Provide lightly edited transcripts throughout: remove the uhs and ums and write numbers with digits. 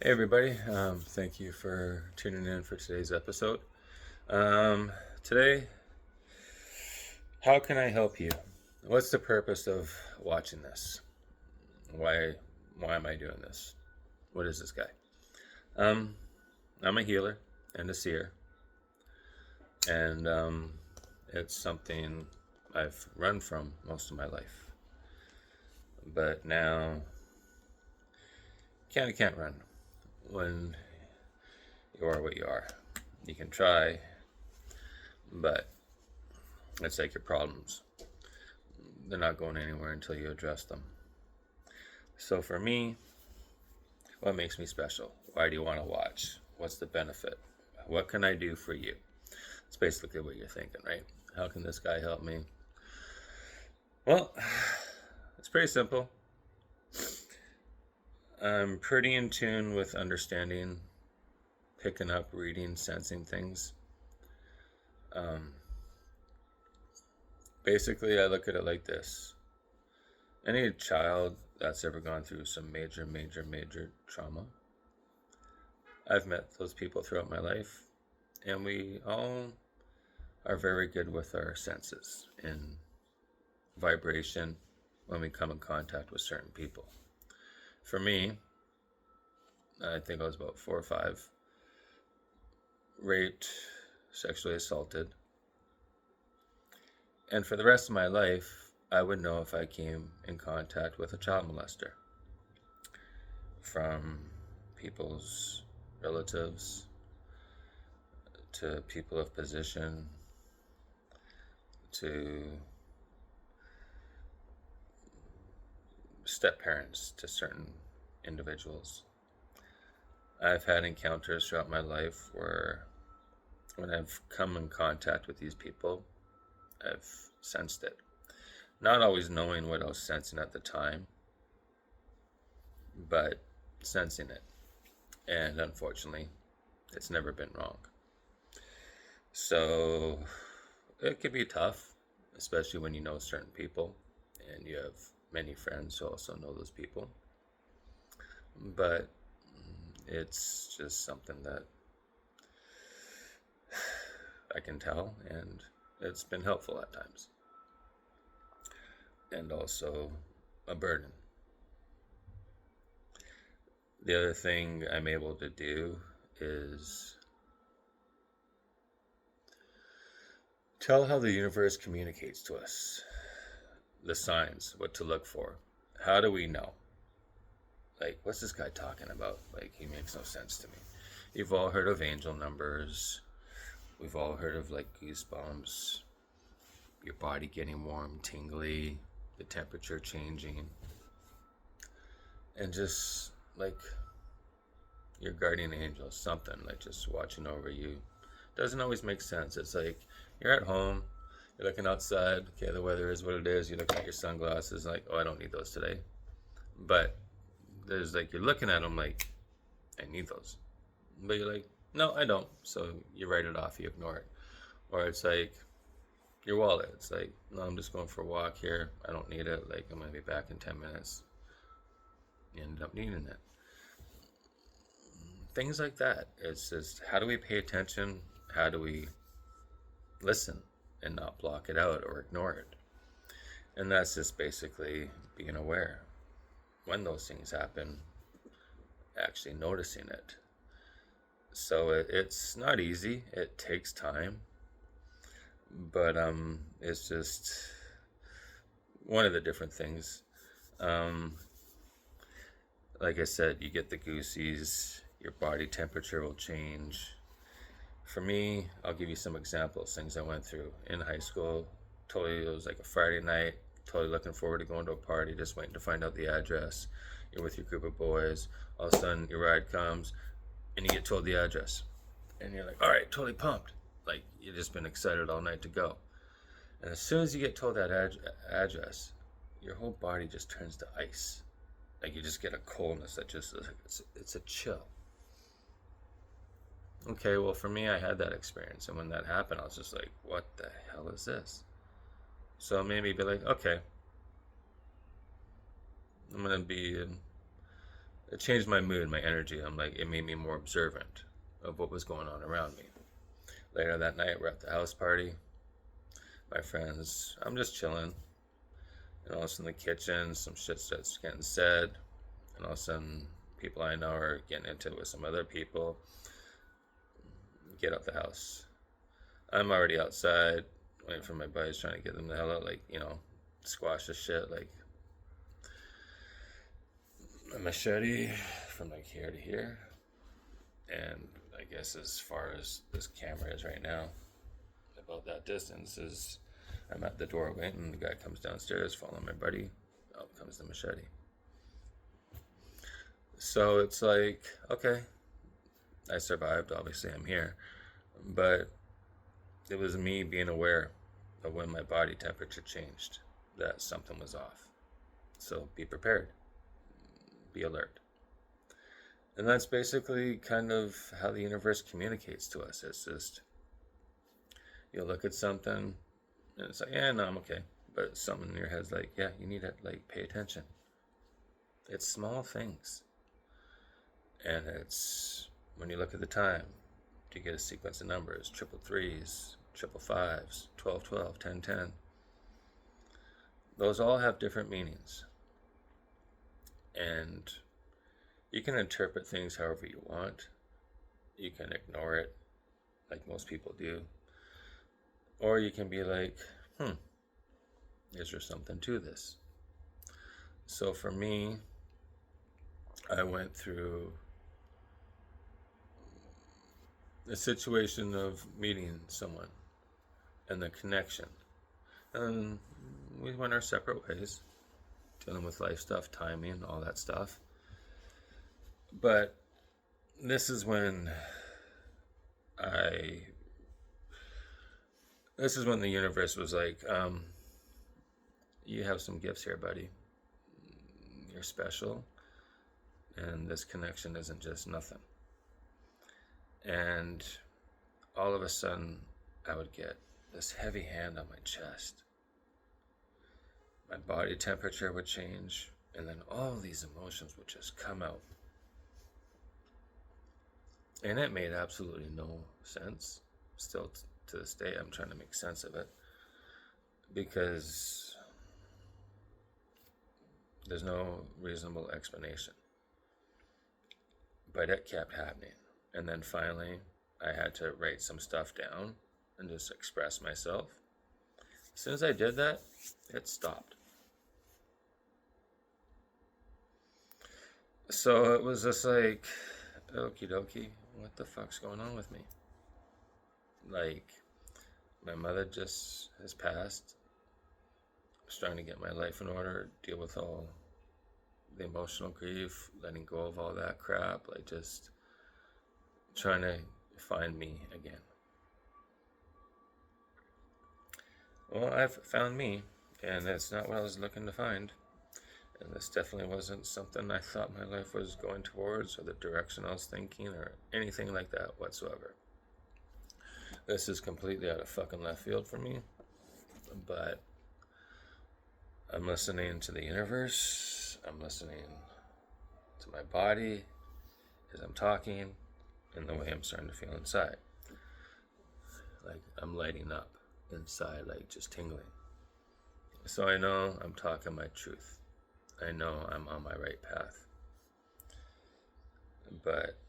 Hey everybody, thank you for tuning in for today's episode. Today, how can I help you? What's the purpose of watching this? Why why am I doing this? What is this guy? Um, I'm a healer and a seer, and it's something I've run from most of my life. But now, can't run when you are what you are. You can try, but it's like your problems. They're not going anywhere until you address them. So for me, what makes me special? Why do you want to watch? What's the benefit? What can I do for you? It's basically what you're thinking, right? How can this guy help me? Well, it's pretty simple. I'm pretty in tune with understanding, picking up, reading, sensing things. Um, Basically, I look at it like this. Any child that's ever gone through some major trauma, I've met those people throughout my life, and we all are very good with our senses in vibration when we come in contact with certain people. For me, I think I was about 4 or 5, raped, sexually assaulted, and for the rest of my life, I would know if I came in contact with a child molester from people's relatives to people of position to step parents to certain individuals. I've had encounters throughout my life where when I've come in contact with these people, I've sensed it. Not always knowing what I was sensing at the time, but sensing it. And unfortunately, it's never been wrong. So it can be tough, especially when you know certain people and you have many friends who also know those people. But it's just something that I can tell, and it's been helpful at times. And also a burden. The other thing I'm able to do is tell how the universe communicates to us, the signs, what to look for. How do we know? Like, what's this guy talking about? Like, he makes no sense to me. You've all heard of angel numbers. We've all heard of like goosebumps, your body getting warm, tingly, the temperature changing, and just like your guardian angel, something like just watching over you. Doesn't always make sense. It's like you're at home, you're looking outside, okay, the weather is what it is, you look at your sunglasses, like, oh, I don't need those today. But there's like, you're looking at them like, I need those. But you're like, no, I don't. So you write it off, you ignore it. Or it's like your wallet. It's like, no, I'm just going for a walk here. I don't need it. Like, I'm going to be back in 10 minutes. You end up needing it. Things like that. It's just, how do we pay attention? How do we listen and not block it out or ignore it? And that's just basically being aware when those things happen, actually noticing it. So it's not easy. It takes time, but it's just one of the different things. Um, like I said, you get the goosies. Your body temperature will change. For me, I'll give you some examples, things I went through in high school. Totally, it was like a Friday night. Totally looking forward to going to a party, just waiting to find out the address. You're with your group of boys. All of a sudden, your ride comes, and you get told the address. And you're like, all right, totally pumped. Like, you've just been excited all night to go. And as soon as you get told that address, your whole body just turns to ice. Like, you just get a coldness that just, it's a chill. Okay, well, for me, I had that experience. And when that happened, I was just like, what the hell is this? So maybe be like, okay, I'm going to be it changed my mood, my energy. I'm like, it made me more observant of what was going on around me. Later that night, we're at the house party. My friends, I'm just chilling. And all of a sudden, in the kitchen, some shit starts getting said. And all of a sudden, people I know are getting into it with some other people. Get out the house. I'm already outside, waiting for my buddies, trying to get them the hell out, like, squash this shit, like a machete from like here to here. And I guess as far as this camera is right now, about that distance is I'm at the doorway and the guy comes downstairs following my buddy. Out comes the machete. So it's like, okay, I survived, obviously I'm here. But it was me being aware of when my body temperature changed, that something was off. So be prepared. Be alert. And that's basically kind of how the universe communicates to us. It's just, you'll look at something and it's like, yeah, no, I'm okay. But something in your head's like, yeah, you need to like pay attention. It's small things. And it's when you look at the time, you get a sequence of numbers, 333s, 555s, 1212, 1010. Those all have different meanings. And you can interpret things however you want. You can ignore it, like most people do. Or you can be like, is there something to this? So for me, I went through a situation of meeting someone and the connection. And we went our separate ways, dealing with life stuff, timing, all that stuff. But this is when the universe was like, you have some gifts here, buddy. You're special. And this connection isn't just nothing. And all of a sudden, I would get this heavy hand on my chest. My body temperature would change, and then all these emotions would just come out. And it made absolutely no sense. Still to this day, I'm trying to make sense of it. Because there's no reasonable explanation. But it kept happening. And then finally, I had to write some stuff down and just express myself. As soon as I did that, it stopped. So it was just like, okie dokie, what the fuck's going on with me? Like, my mother just has passed. I was trying to get my life in order, deal with all the emotional grief, letting go of all that crap, like just trying to find me again. Well, I've found me, and that's not what I was looking to find. And this definitely wasn't something I thought my life was going towards, or the direction I was thinking, or anything like that whatsoever. This is completely out of fucking left field for me. But I'm listening to the universe. I'm listening to my body as I'm talking, and the way I'm starting to feel inside. Like I'm lighting up inside, like just tingling. So I know I'm talking my truth. I know I'm on my right path. But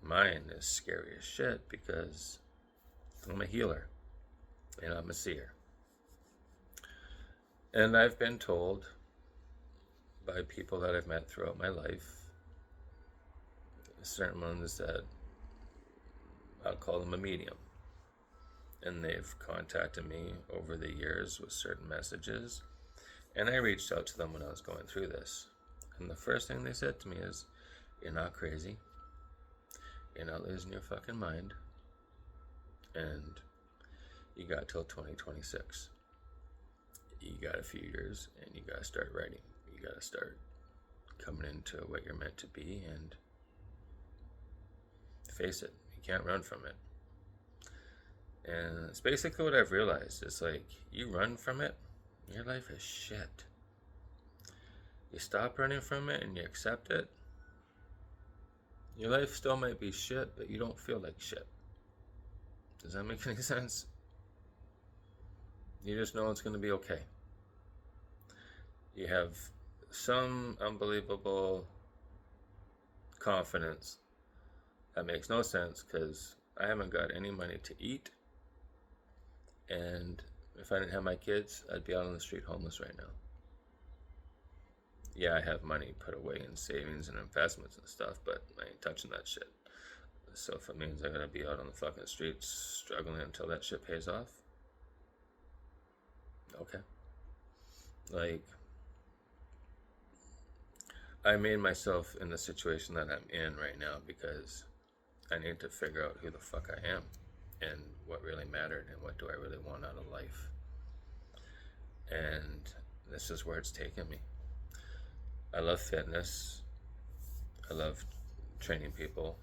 mine is scary as shit because I'm a healer and I'm a seer. And I've been told by people that I've met throughout my life, certain ones that I'll call them a medium. And they've contacted me over the years with certain messages. And I reached out to them when I was going through this. And the first thing they said to me is, you're not crazy. You're not losing your fucking mind. And you got till 2026. You got a few years and you gotta start writing. You gotta start coming into what you're meant to be and face it. You can't run from it. And it's basically what I've realized. It's like, you run from it, your life is shit. You stop running from it and you accept it, Your life still might be shit, but you don't feel like shit. Does that make any sense? You just know it's going to be okay. You have some unbelievable confidence that makes no sense because I haven't got any money to eat, and if I didn't have my kids, I'd be out on the street homeless right now. Yeah, I have money put away in savings and investments and stuff, but I ain't touching that shit. So if it means I'm gonna be out on the fucking streets struggling until that shit pays off, okay. Like, I made myself in the situation that I'm in right now because I need to figure out who the fuck I am and what really mattered and what do I really want out of life. And this is where it's taken me. I love fitness. I love training people.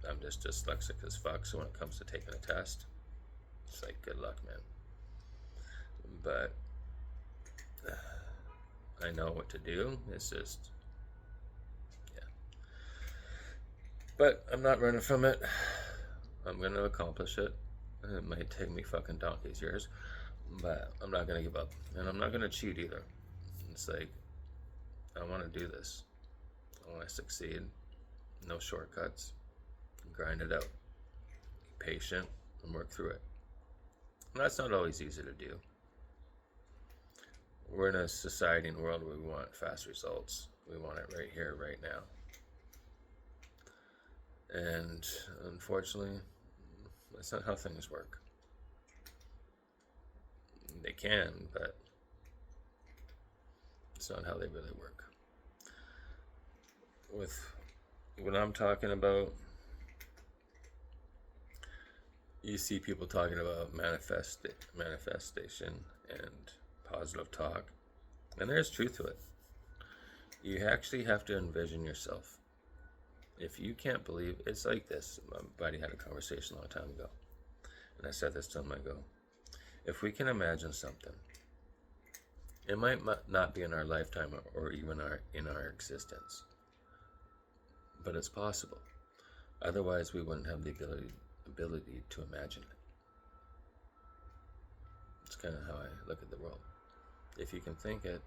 I'm just dyslexic as fuck, so when it comes to taking a test, it's like, good luck, man. But I know what to do. It's just, yeah. But I'm not running from it. I'm going to accomplish it. It might take me fucking donkey's years, but I'm not going to give up. And I'm not going to cheat either. It's like, I want to do this. I want to succeed. No shortcuts. Grind it out. Be patient and work through it. And that's not always easy to do. We're in a society and world where we want fast results. We want it right here, right now. And unfortunately, that's not how things work. They can, but it's not how they really work. With what I'm talking about, you see people talking about manifestation and positive talk, and there's truth to it. You actually have to envision yourself. If you can't believe, it's like this. My buddy had a conversation a long time ago, and I said this to him. I go, if we can imagine something, it might not be in our lifetime or even in our existence, but it's possible. Otherwise, we wouldn't have the ability to imagine it. It's kind of how I look at the world. If you can think it,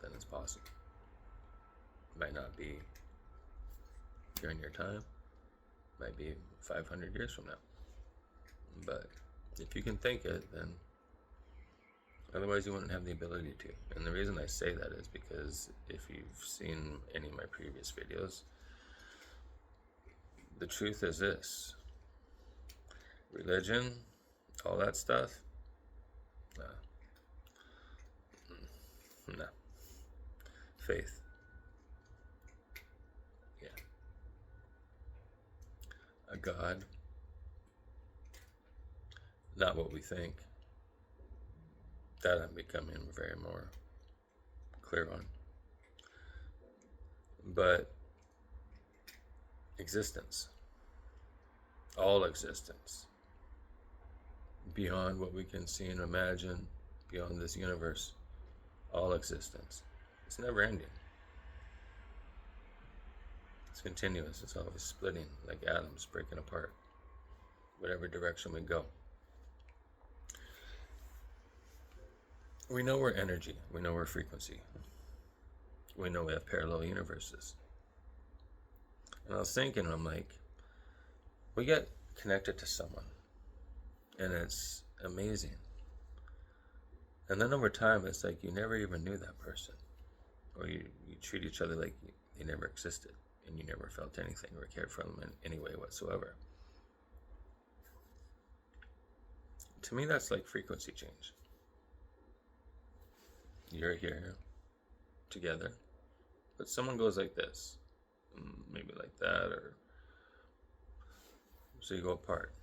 then it's possible. It might not be during your time, might be 500 years from now. But if you can think it, then otherwise you wouldn't have the ability to. And the reason I say that is because if you've seen any of my previous videos, the truth is this. Religion, all that stuff, no. Faith. Yeah. A God. Not what we think. That I'm becoming very more clear on. But existence. All existence. Beyond what we can see and imagine, beyond this universe. All existence. It's never ending. It's continuous. It's always splitting like atoms breaking apart. Whatever direction we go. We know we're energy. We know we're frequency. We know we have parallel universes. And I was thinking, I'm like, we get connected to someone. And it's amazing. And then over time, it's like you never even knew that person. Or you treat each other like they never existed. And you never felt anything or cared for them in any way whatsoever. To me, that's like frequency change. You're here together, but someone goes like this, maybe like that, or so you go apart.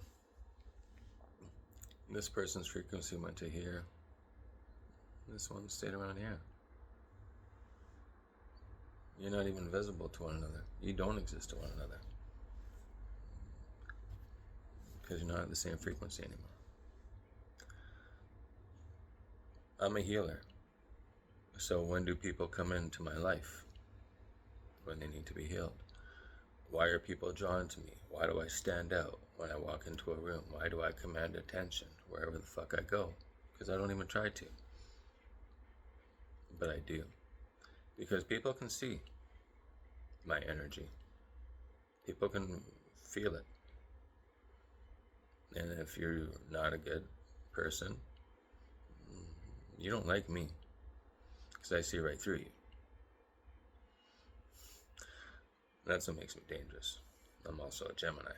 This person's frequency went to here. This one stayed around here. You're not even visible to one another. You don't exist to one another because you're not at the same frequency anymore. I'm a healer. So when do people come into my life? When they need to be healed. Why are people drawn to me? Why do I stand out when I walk into a room? Why do I command attention wherever the fuck I go? Because I don't even try to. But I do. Because people can see my energy. People can feel it. And if you're not a good person, you don't like me. Because I see right through you. That's what makes me dangerous. I'm also a Gemini.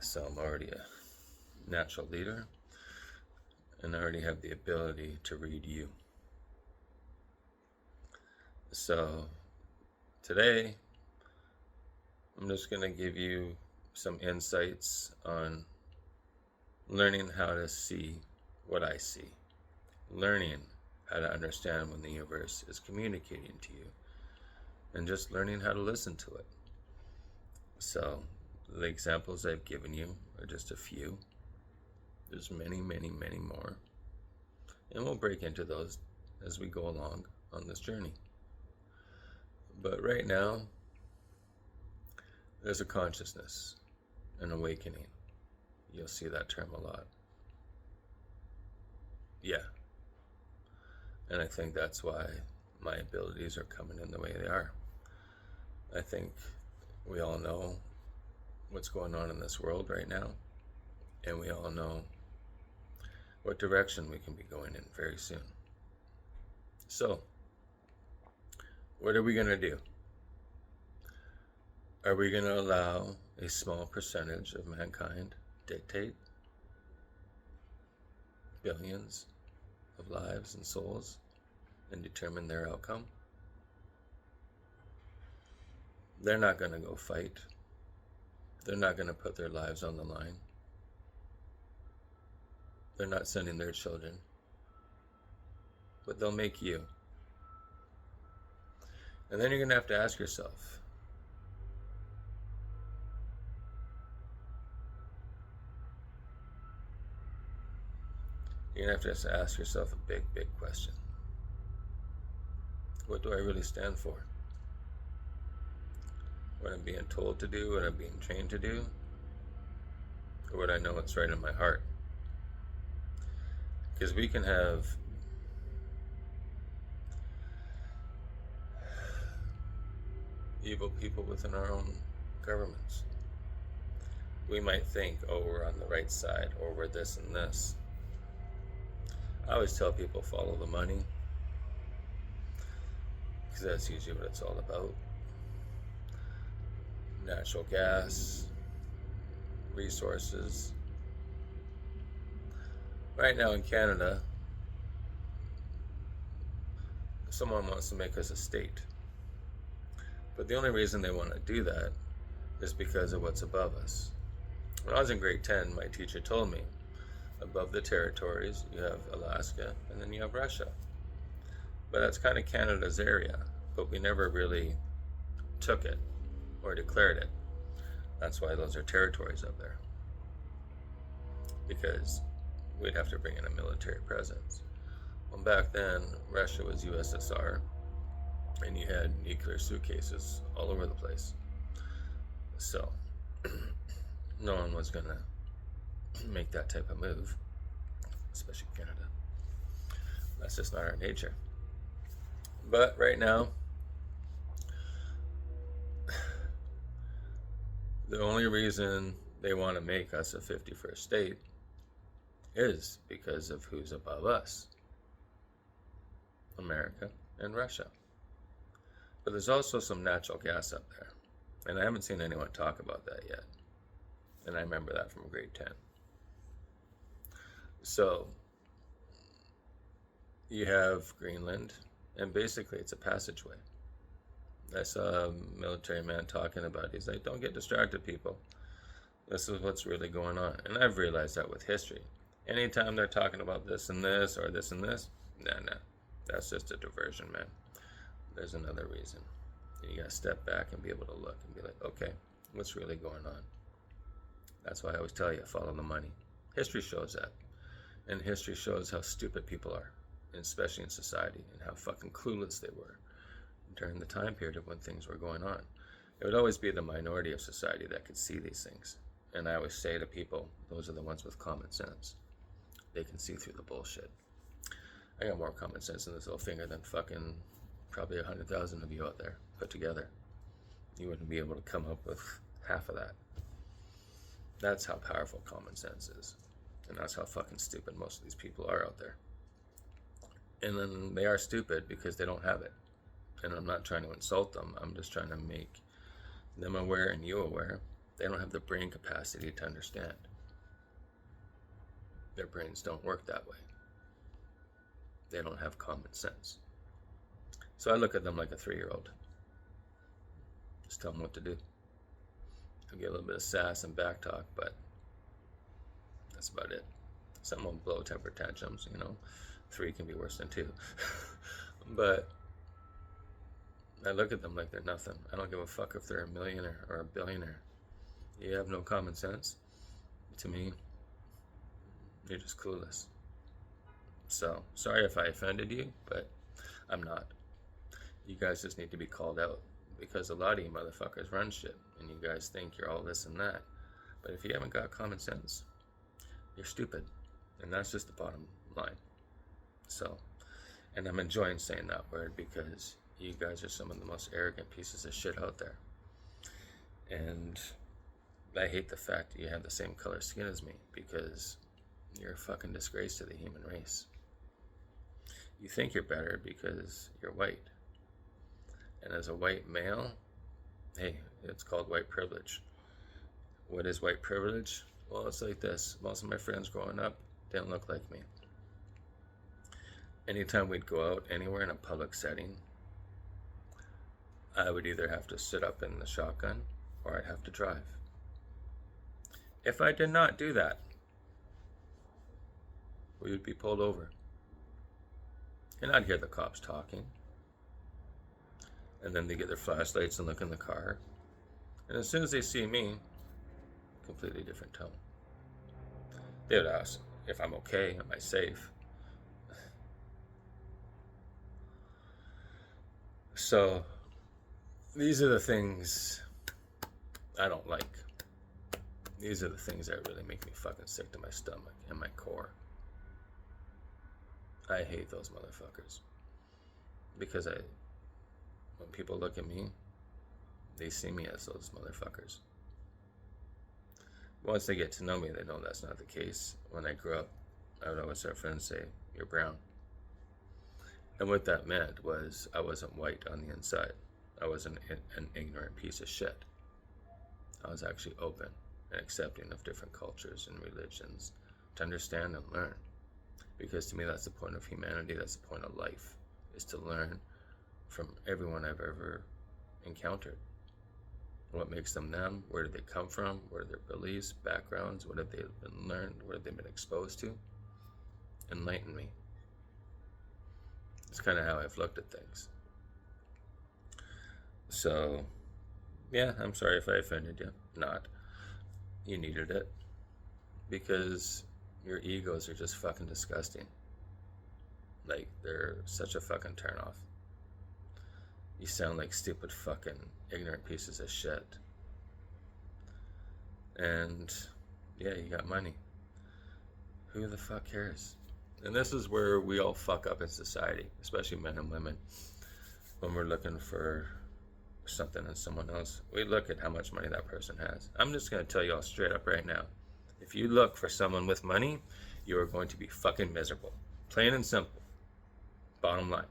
So I'm already a natural leader. And I already have the ability to read you. So today, I'm just going to give you some insights on learning how to see what I see. Learning how to understand when the universe is communicating to you. And just learning how to listen to it. So, the examples I've given you are just a few. There's many, many, many more. And we'll break into those as we go along on this journey. But right now, there's a consciousness, an awakening. You'll see that term a lot. Yeah. And I think that's why my abilities are coming in the way they are. I think we all know what's going on in this world right now, and we all know what direction we can be going in very soon. So, what are we going to do? Are we going to allow a small percentage of mankind dictate billions of lives and souls and determine their outcome? They're not going to go fight. They're not going to put their lives on the line. They're not sending their children. But they'll make you. And then you're going to have to ask yourself, you're going to have to ask yourself a big, big question. What do I really stand for? What I'm being told to do, what I'm being trained to do, or what I know it's right in my heart. Because we can have evil people within our own governments. We might think, oh, we're on the right side, or we're this and this. I always tell people, follow the money, because that's usually what it's all about. Natural gas, resources. Right now in Canada, someone wants to make us a state. But the only reason they want to do that is because of what's above us. When I was in grade 10, my teacher told me, above the territories, you have Alaska, and then you have Russia. But that's kind of Canada's area, but we never really took it or declared it. That's why those are territories up there. Because we'd have to bring in a military presence. Well, back then, Russia was USSR, and you had nuclear suitcases all over the place. So, no one was going to make that type of move, especially Canada. That's just not our nature. But right now, the only reason they want to make us a 51st state is because of who's above us. America and Russia. But there's also some natural gas up there. And I haven't seen anyone talk about that yet. And I remember that from grade 10. So, you have Greenland, and basically it's a passageway. I saw a military man talking about it. He's like, don't get distracted, people. This is what's really going on. And I've realized that with history. Anytime they're talking about this and this, or this and this, nah. That's just a diversion, man. There's another reason. You gotta step back and be able to look and be like, okay, what's really going on? That's why I always tell you, follow the money. History shows that. And history shows how stupid people are, and especially in society, and how fucking clueless they were during the time period of when things were going on. It would always be the minority of society that could see these things. And I always say to people, those are the ones with common sense. They can see through the bullshit. I got more common sense in this little finger than fucking probably 100,000 of you out there put together. You wouldn't be able to come up with half of that. That's how powerful common sense is. And that's how fucking stupid most of these people are out there. And then they are stupid because they don't have it. And I'm not trying to insult them. I'm just trying to make them aware and you aware. They don't have the brain capacity to understand. Their brains don't work that way. They don't have common sense. So I look at them like a 3-year-old. Just tell them what to do. I'll get a little bit of sass and back talk, but that's about it. Some will blow temper tantrums, 3 can be worse than 2. But I look at them like they're nothing. I don't give a fuck if they're a millionaire or a billionaire. You have no common sense. To me, you're just clueless. So, sorry if I offended you, but I'm not. You guys just need to be called out. Because a lot of you motherfuckers run shit. And you guys think you're all this and that. But if you haven't got common sense, you're stupid. And that's just the bottom line. So, and I'm enjoying saying that word because you guys are some of the most arrogant pieces of shit out there. And I hate the fact that you have the same color skin as me because you're a fucking disgrace to the human race. You think you're better because you're white. And as a white male, hey, it's called white privilege. What is white privilege? Well, it's like this. Most of my friends growing up didn't look like me. Anytime we'd go out anywhere in a public setting, I would either have to sit up in the shotgun or I'd have to drive. If I did not do that, we would be pulled over. And I'd hear the cops talking. And then they get their flashlights and look in the car. And as soon as they see me, completely different tone. They would ask if I'm okay, am I safe? So, these are the things I don't like. These are the things that really make me fucking sick to my stomach and my core. I hate those motherfuckers. Because when people look at me, they see me as those motherfuckers. Once they get to know me, they know that's not the case. When I grew up, I would always have friends say, "You're brown." And what that meant was I wasn't white on the inside. I wasn't an ignorant piece of shit. I was actually open and accepting of different cultures and religions to understand and learn. Because to me, that's the point of humanity, that's the point of life, is to learn from everyone I've ever encountered. What makes them them? Where did they come from? What are their beliefs, backgrounds? What have they been learned? What have they been exposed to? Enlighten me. It's kind of how I've looked at things. So, yeah, I'm sorry if I offended you. Not. You needed it. Because your egos are just fucking disgusting. Like, they're such a fucking turnoff. You sound like stupid fucking ignorant pieces of shit. And, yeah, you got money. Who the fuck cares? And this is where we all fuck up in society, especially men and women. When we're looking for something in someone else, we look at how much money that person has. I'm just going to tell you all straight up right now. If you look for someone with money, you are going to be fucking miserable. Plain and simple. Bottom line.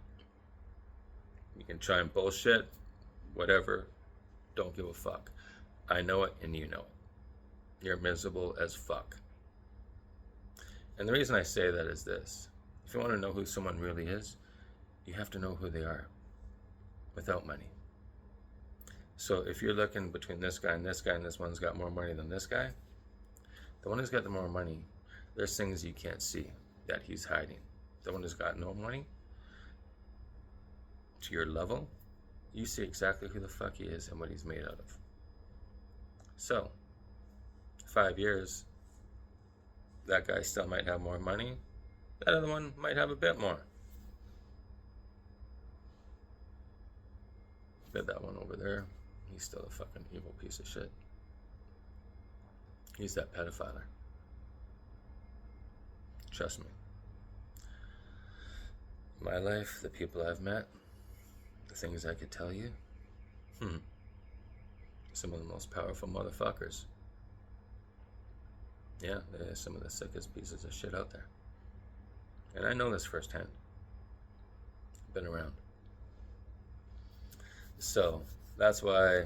You can try and bullshit, whatever. Don't give a fuck. I know it and you know it. You're miserable as fuck. And the reason I say that is this. If you want to know who someone really is, you have to know who they are without money. So if you're looking between this guy and this guy, and this one's got more money than this guy, the one who's got the more money, there's things you can't see that he's hiding. The one who's got no money, to your level, you see exactly who the fuck he is and what he's made out of. So, 5 years, that guy still might have more money. That other one might have a bit more. Bet that one over there, he's still a fucking evil piece of shit. He's that pedophile. Trust me. My life, the people I've met, the things I could tell you, some of the most powerful motherfuckers. Yeah, they're some of the sickest pieces of shit out there. And I know this firsthand. I've been around. So, that's why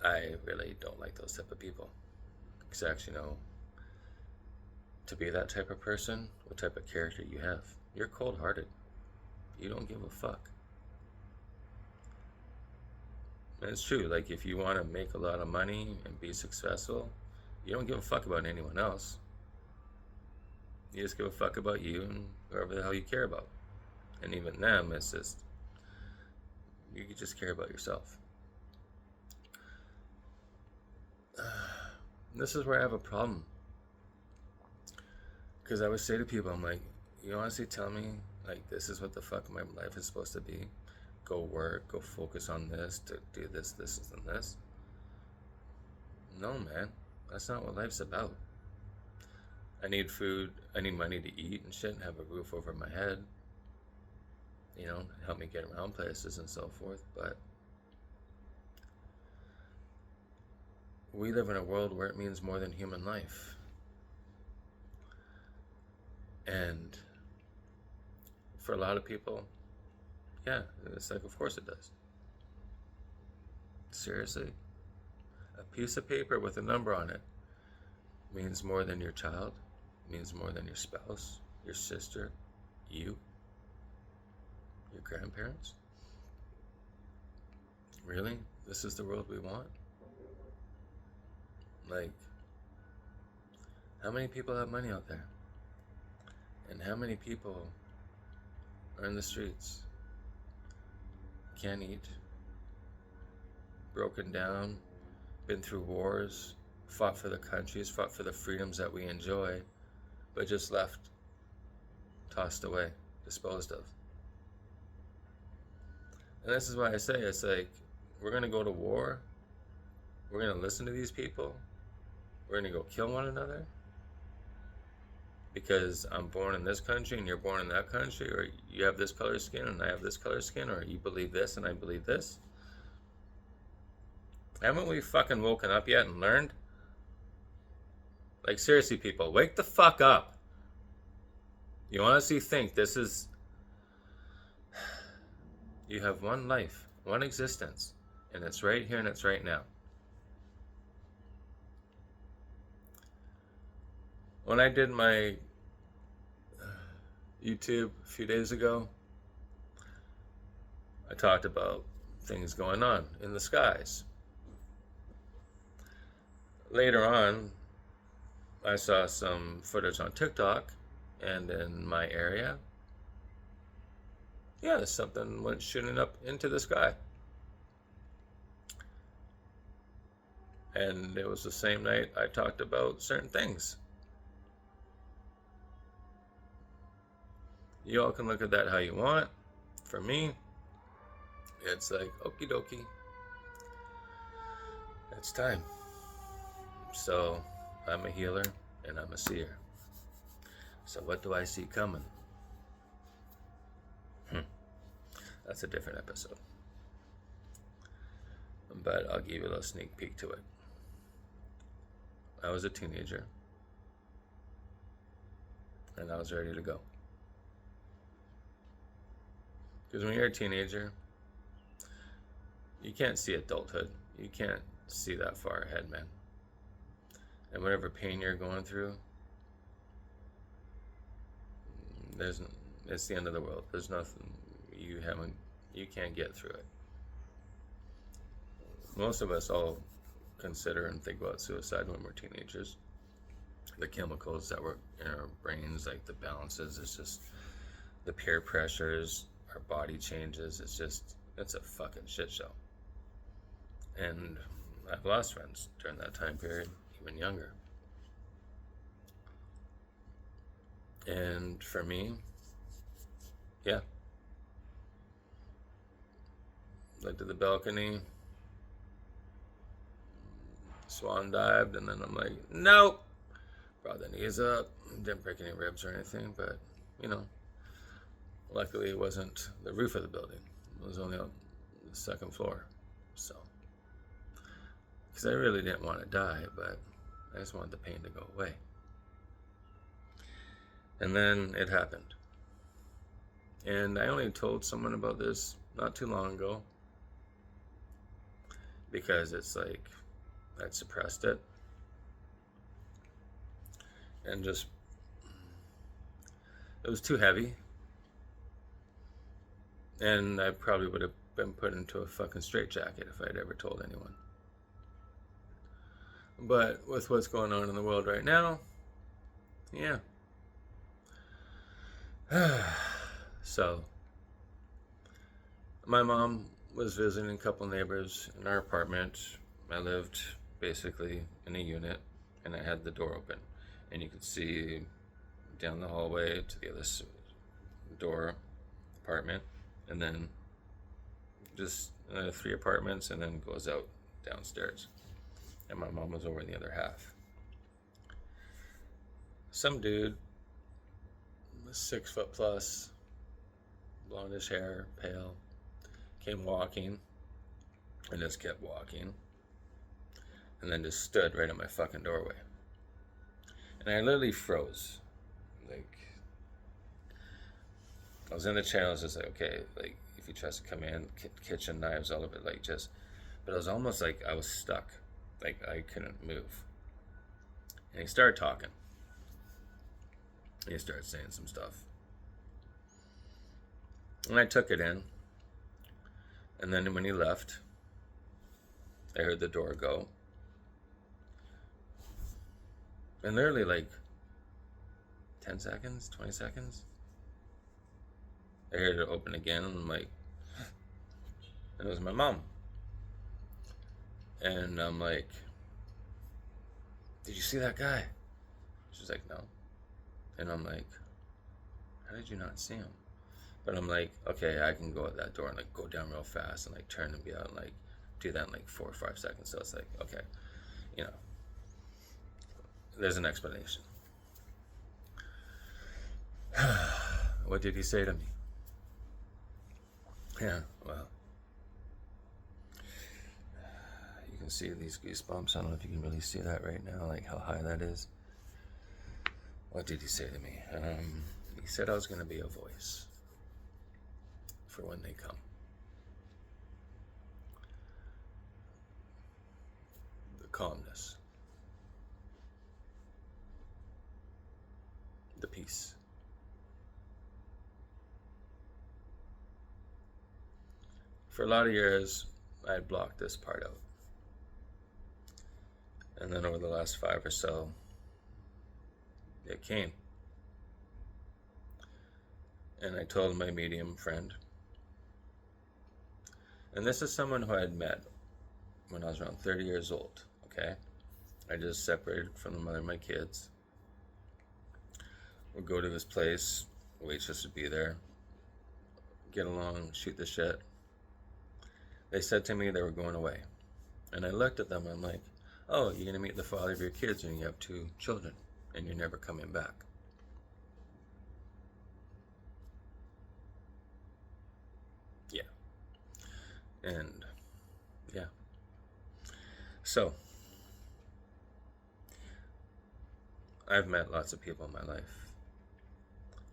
I really don't like those type of people. Because I actually know to be that type of person, what type of character you have. You're cold-hearted. You don't give a fuck. And it's true, like if you want to make a lot of money and be successful, you don't give a fuck about anyone else. You just give a fuck about you and whoever the hell you care about. And even them, it's just, you just care about yourself. This is where I have a problem. Because I would say to people, I'm like, you honestly tell me, like, this is what the fuck my life is supposed to be? Go work, go focus on this, to do this, and this? No, man. That's not what life's about. I need food, I need money to eat and shit, and have a roof over my head. You know, help me get around places and so forth, but we live in a world where it means more than human life. And for a lot of people, yeah, it's like, of course it does. Seriously? A piece of paper with a number on it means more than your child, means more than your spouse, your sister, you, your grandparents? Really? This is the world we want? Like, how many people have money out there? And how many people are in the streets? Can't eat, broken down, been through wars, fought for the countries, fought for the freedoms that we enjoy, but just left, tossed away, disposed of. And this is why I say, it's like, we're going to go to war, we're going to listen to these people, we're going to go kill one another, because I'm born in this country and you're born in that country, or you have this color skin and I have this color skin, or you believe this and I believe this. Haven't we fucking woken up yet and learned? Like, seriously, people, wake the fuck up. You honestly think this is... You have one life, one existence, and it's right here and it's right now. When I did my YouTube a few days ago, I talked about things going on in the skies. Later on, I saw some footage on TikTok, and in my area, yeah, something went shooting up into the sky. And it was the same night I talked about certain things. You all can look at that how you want. For me, it's like, okie dokie, it's time. So, I'm a healer and I'm a seer. So what do I see coming? That's a different episode. But I'll give you a little sneak peek to it. I was a teenager and I was ready to go. Because when you're a teenager, you can't see adulthood. You can't see that far ahead, man. And whatever pain you're going through, it's the end of the world. There's nothing you can't get through it. Most of us all consider and think about suicide when we're teenagers. The chemicals that work in our brains, like the balances, it's just the peer pressures, our body changes, it's a fucking shit show. And I've lost friends during that time period, even younger. And for me, yeah, led to the balcony, swan dived, and then I'm like, nope. Brought the knees up. Didn't break any ribs or anything, but, you know, luckily it wasn't the roof of the building. It was only on the second floor. So, because I really didn't want to die, but I just wanted the pain to go away. And then it happened. And I only told someone about this not too long ago, because it's like I'd suppressed it. And just, it was too heavy. And I probably would have been put into a fucking straitjacket if I'd ever told anyone. But with what's going on in the world right now, yeah. So, my mom was visiting a couple neighbors in our apartment. I lived basically in a unit, and I had the door open. And you could see down the hallway to the other door apartment, and then just 3 apartments, and then goes out downstairs. And my mom was over in the other half. Some dude, 6 foot plus, blondish hair, pale, came walking, and just kept walking, and then just stood right at my fucking doorway. And I literally froze. Like, I was in the channel, I was just like, okay, like, if he tries to come in, kitchen knives, all of it, like, just, but it was almost like I was stuck. Like, I couldn't move. And he started talking. And he started saying some stuff. And I took it in. And then when he left, I heard the door go. And literally like 10 seconds, 20 seconds, I heard it open again, and I'm like, and it was my mom. And I'm like, did you see that guy? She's like, no. And I'm like, how did you not see him? But I'm like, okay, I can go at that door and like go down real fast and like turn and be out and like do that in like 4 or 5 seconds. So it's like, okay, you know, there's an explanation. What did he say to me? Yeah, well, you can see these goosebumps. I don't know if you can really see that right now, like how high that is. What did he say to me? He said I was going to be a voice for when they come. The calmness. The peace. For a lot of years, I had blocked this part out. And then over the last 5 or so, it came. And I told my medium friend. And this is someone who I had met when I was around 30 years old, okay? I just separated from the mother of my kids. We'd go to his place, waitress would be there, get along, shoot the shit. They said to me they were going away. And I looked at them and I'm like, oh, you're going to meet the father of your kids and you have 2 children and you're never coming back. Yeah. And, yeah. So, I've met lots of people in my life.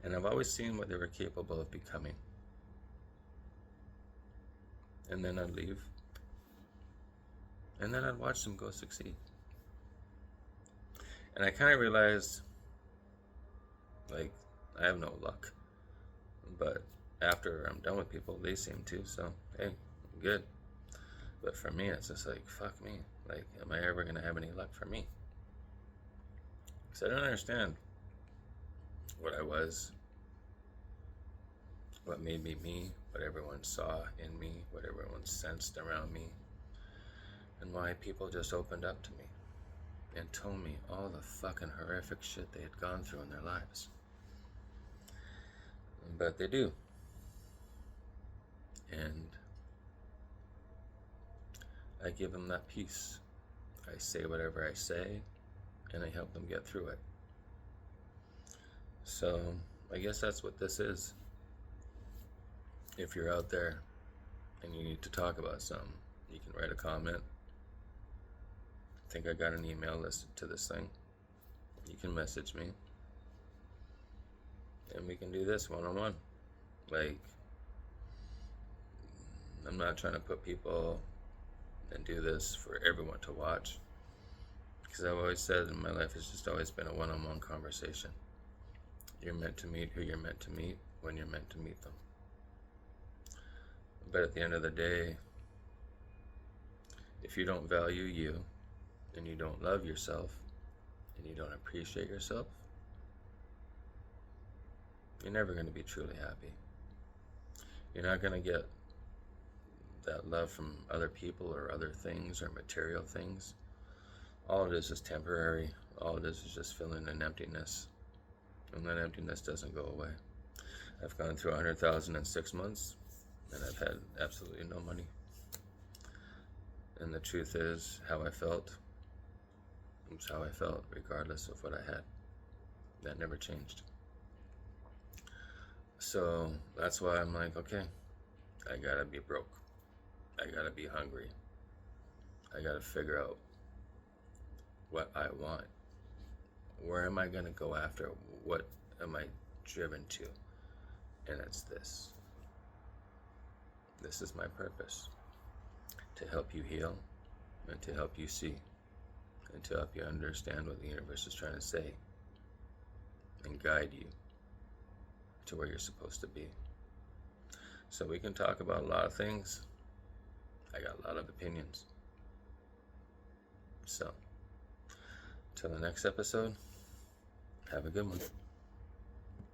And I've always seen what they were capable of becoming. And then I'd leave. And then I'd watch them go succeed. And I kind of realized, like, I have no luck. But after I'm done with people, they seem to, so, hey, good. But for me, it's just like, fuck me. Like, am I ever going to have any luck for me? Because I don't understand what I was, what made me me, what everyone saw in me, what everyone sensed around me, and why people just opened up to me and told me all the fucking horrific shit they had gone through in their lives. But they do. And I give them that peace. I say whatever I say, and I help them get through it. So I guess that's what this is. If you're out there and you need to talk about something, you can write a comment. I think I got an email listed to this thing. You can message me, and we can do this one-on-one. Like, I'm not trying to put people and do this for everyone to watch, because I've always said in my life it's just always been a one-on-one conversation. You're meant to meet who you're meant to meet when you're meant to meet them. But at the end of the day, if you don't value you, and you don't love yourself, and you don't appreciate yourself, you're never going to be truly happy. You're not going to get that love from other people or other things or material things. All it is temporary. All it is just filling an emptiness. And that emptiness doesn't go away. I've gone through 100,000 in 6 months, and I've had absolutely no money. And the truth is, how I felt was how I felt, regardless of what I had. That never changed. So that's why I'm like, okay, I gotta be broke. I gotta be hungry. I gotta figure out what I want. Where am I gonna go after? What am I driven to? And it's this. This is my purpose. To help you heal, and to help you see, and to help you understand what the universe is trying to say, and guide you to where you're supposed to be. So we can talk about a lot of things. I got a lot of opinions. So, till the next episode, have a good one.